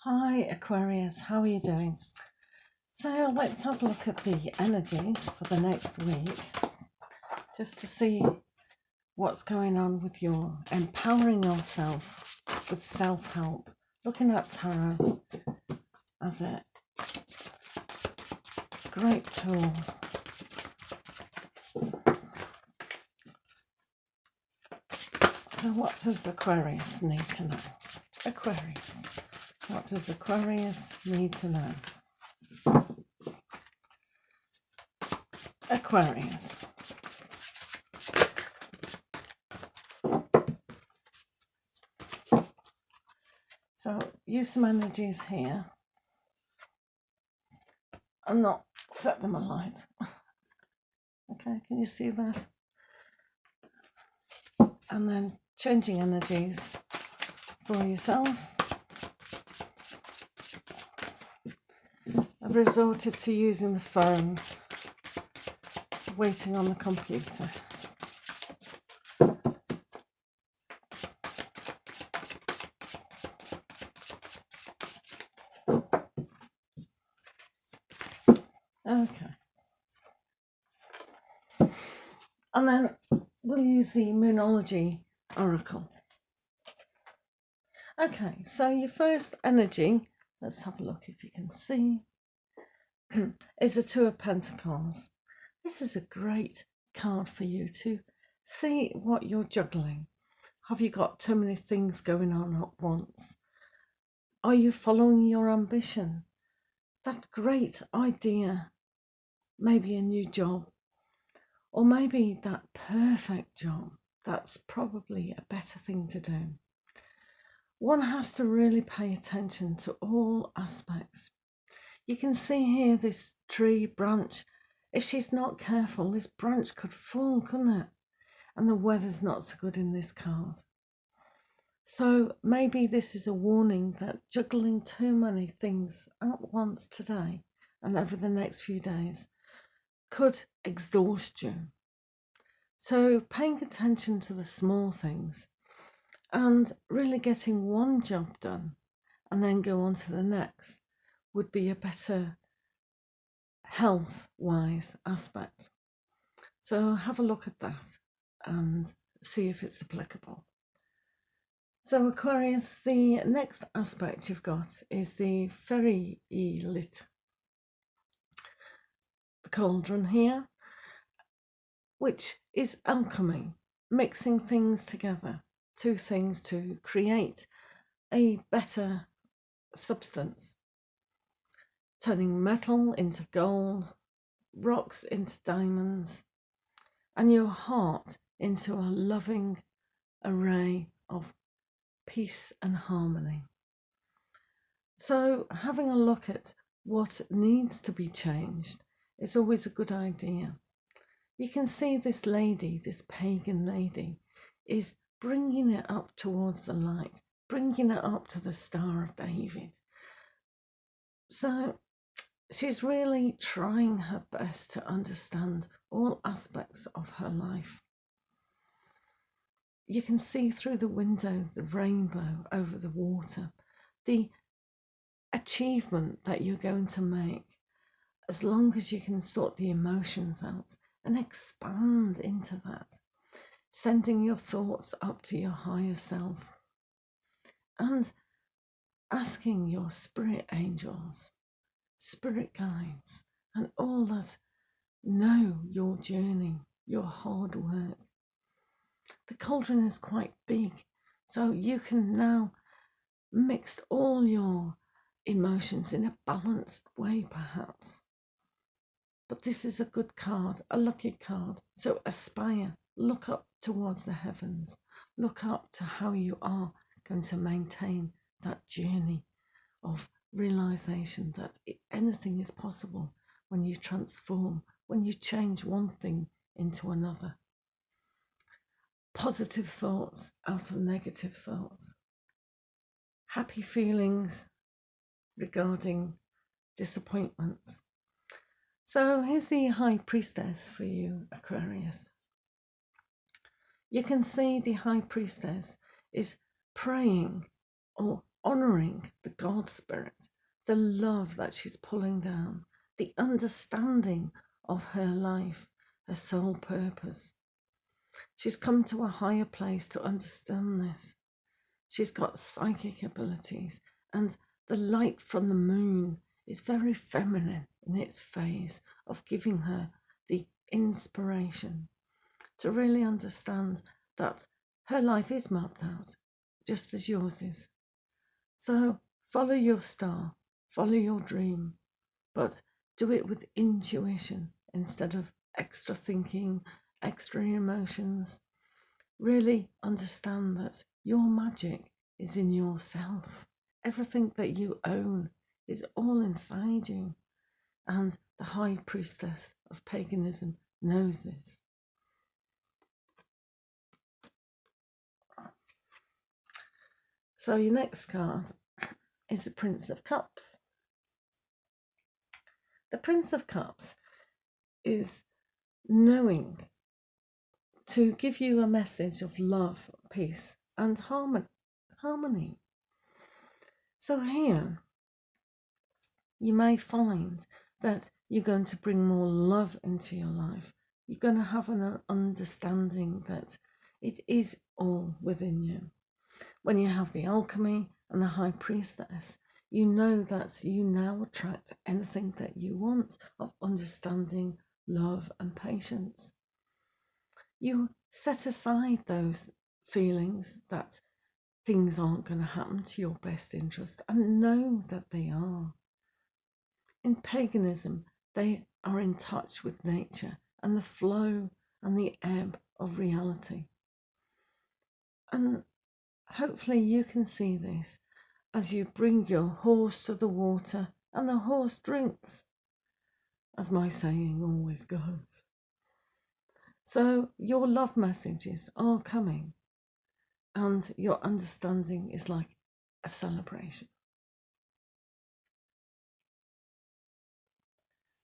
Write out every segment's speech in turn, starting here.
Hi Aquarius, how are you doing? So let's have a look at the energies for the next week, just to see what's going on with your empowering yourself with self-help. Looking at tarot as a great tool. So what does Aquarius need to know? Aquarius. What does Aquarius need to know? Aquarius. So use some energies here and not set them alight. Okay, can you see that? And then changing energies for yourself. I've resorted to using the phone, waiting on the computer. Okay. And then we'll use the Moonology Oracle. Okay, so your first energy, let's have a look if you can see, is the Two of Pentacles. This is a great card for you to see what you're juggling. Have you got too many things going on at once? Are you following your ambition? That great idea, maybe a new job, or maybe that perfect job. That's probably a better thing to do. One has to really pay attention to all aspects. You can see here this tree branch. If she's not careful, this branch could fall, couldn't it? And the weather's not so good in this card. So maybe this is a warning that juggling too many things at once today and over the next few days could exhaust you. So paying attention to the small things and really getting one job done and then go on to the next would be a better health-wise aspect. So have a look at that and see if it's applicable. So Aquarius, the next aspect you've got is the fairy lit, the cauldron here, which is alchemy, mixing things together, two things to create a better substance, turning metal into gold, rocks into diamonds, and your heart into a loving array of peace and harmony. So having a look at what needs to be changed is always a good idea. You can see this lady, this pagan lady, is bringing it up towards the light, bringing it up to the Star of David. So she's really trying her best to understand all aspects of her life. You can see through the window the rainbow over the water, the achievement that you're going to make, as long as you can sort the emotions out and expand into that, sending your thoughts up to your higher self and asking your spirit angels, spirit guides, and all that know your journey, your hard work. The cauldron is quite big, so you can now mix all your emotions in a balanced way, perhaps. But this is a good card, a lucky card. So aspire, look up towards the heavens, look up to how you are going to maintain that journey of realization that anything is possible when you transform, when you change one thing into another. Positive thoughts out of negative thoughts. Happy feelings regarding disappointments. So here's the High Priestess for you, Aquarius. You can see the High Priestess is praying or honouring the God spirit, the love that she's pulling down, the understanding of her life, her soul purpose. She's come to a higher place to understand this. She's got psychic abilities, and the light from the moon is very feminine in its phase of giving her the inspiration to really understand that her life is mapped out, just as yours is. So follow your star, follow your dream, but do it with intuition instead of extra thinking, extra emotions. Really understand that your magic is in yourself. Everything that you own is all inside you. And the high priestess of paganism knows this. So your next card is the Prince of Cups. The Prince of Cups is knowing to give you a message of love, peace, and harmony. So here, you may find that you're going to bring more love into your life. You're going to have an understanding that it is all within you. When you have the alchemy and the high priestess, you know that you now attract anything that you want of understanding, love, and patience. You set aside those feelings that things aren't going to happen to your best interest and know that they are. In paganism, they are in touch with nature and the flow and the ebb of reality. And hopefully you can see this as you bring your horse to the water and the horse drinks, as my saying always goes. So your love messages are coming and your understanding is like a celebration.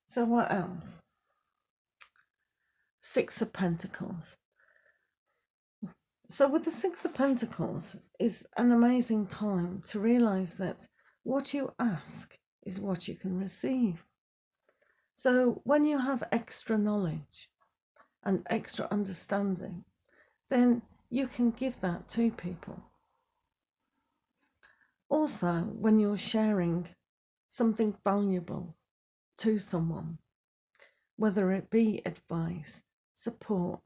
So what else? Six of Pentacles. So with the Six of Pentacles is an amazing time to realize that what you ask is what you can receive. So when you have extra knowledge and extra understanding, then you can give that to people. Also, when you're sharing something valuable to someone, whether it be advice, support,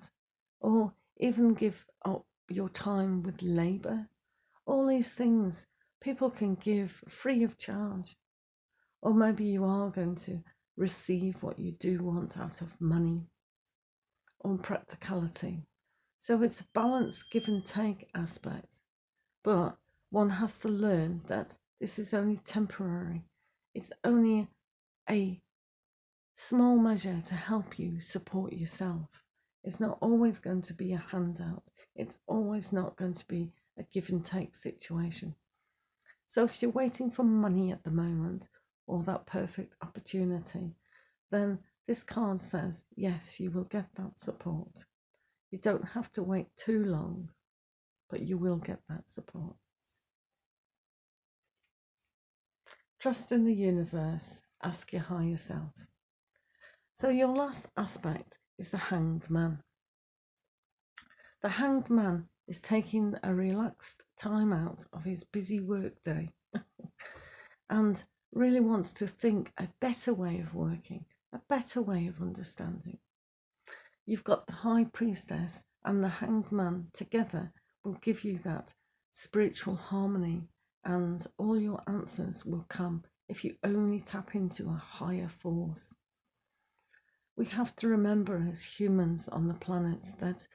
or even give up your time with labour, all these things people can give free of charge. Or maybe you are going to receive what you do want out of money or practicality. So it's a balanced give and take aspect. But one has to learn that this is only temporary. It's only a small measure to help you support yourself. It's not always going to be a handout. It's always not going to be a give and take situation. So if you're waiting for money at the moment or that perfect opportunity, then this card says, yes, you will get that support. You don't have to wait too long, but you will get that support. Trust in the universe. Ask your higher self. So your last aspect is the Hanged Man. The Hanged Man is taking a relaxed time out of his busy work day and really wants to think a better way of working, a better way of understanding. You've got the High Priestess and the Hanged Man together will give you that spiritual harmony, and all your answers will come if you only tap into a higher force. We have to remember as humans on the planet that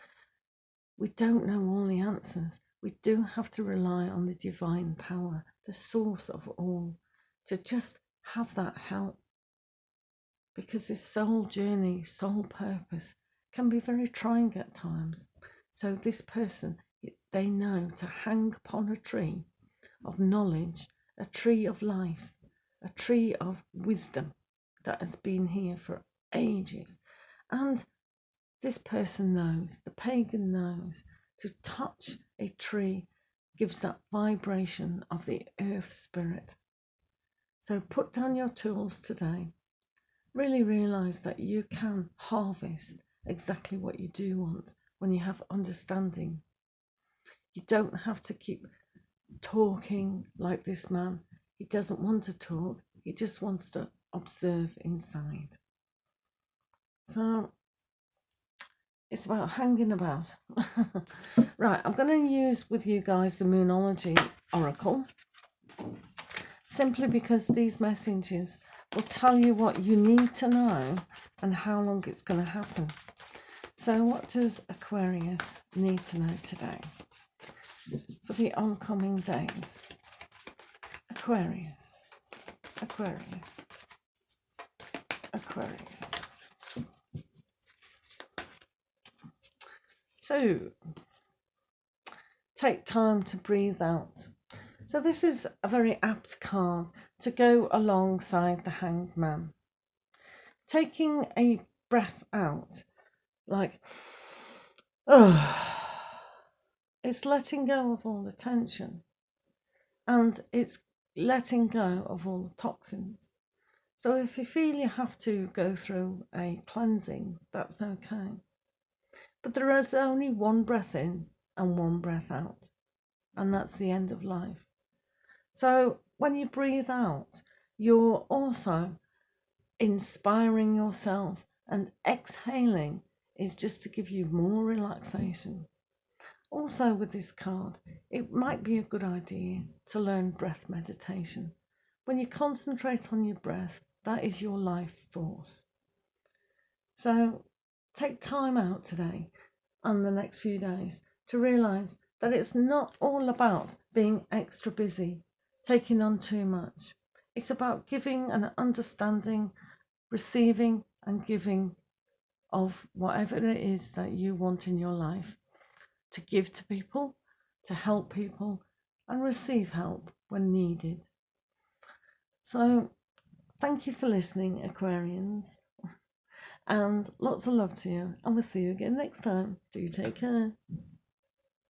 we don't know all the answers. We do have to rely on the divine power, the source of all, to just have that help. Because this soul journey, soul purpose can be very trying at times. So this person, they know to hang upon a tree of knowledge, a tree of life, a tree of wisdom that has been here for ages. And this person knows, the pagan knows, to touch a tree gives that vibration of the earth spirit. So put down your tools today. Really realise that you can harvest exactly what you do want when you have understanding. You don't have to keep talking like this man. He doesn't want to talk. He just wants to observe inside. So it's about hanging about. Right, I'm going to use with you guys the Moonology Oracle, simply because these messages will tell you what you need to know and how long it's going to happen. So what does Aquarius need to know today for the oncoming days? Aquarius, Aquarius, Aquarius. So take time to breathe out. So this is a very apt card to go alongside the Hanged Man. Taking a breath out, like, it's letting go of all the tension, and it's letting go of all the toxins. So if you feel you have to go through a cleansing, that's okay. But there is only one breath in and one breath out, and that's the end of life. So when you breathe out, you're also inspiring yourself, and exhaling is just to give you more relaxation. Also with this card, it might be a good idea to learn breath meditation. When you concentrate on your breath, that is your life force. So take time out today and the next few days to realise that it's not all about being extra busy, taking on too much. It's about giving and understanding, receiving and giving of whatever it is that you want in your life, to give to people, to help people, and receive help when needed. So thank you for listening, Aquarians, and lots of love to you, and we'll see you again next time. Do take care.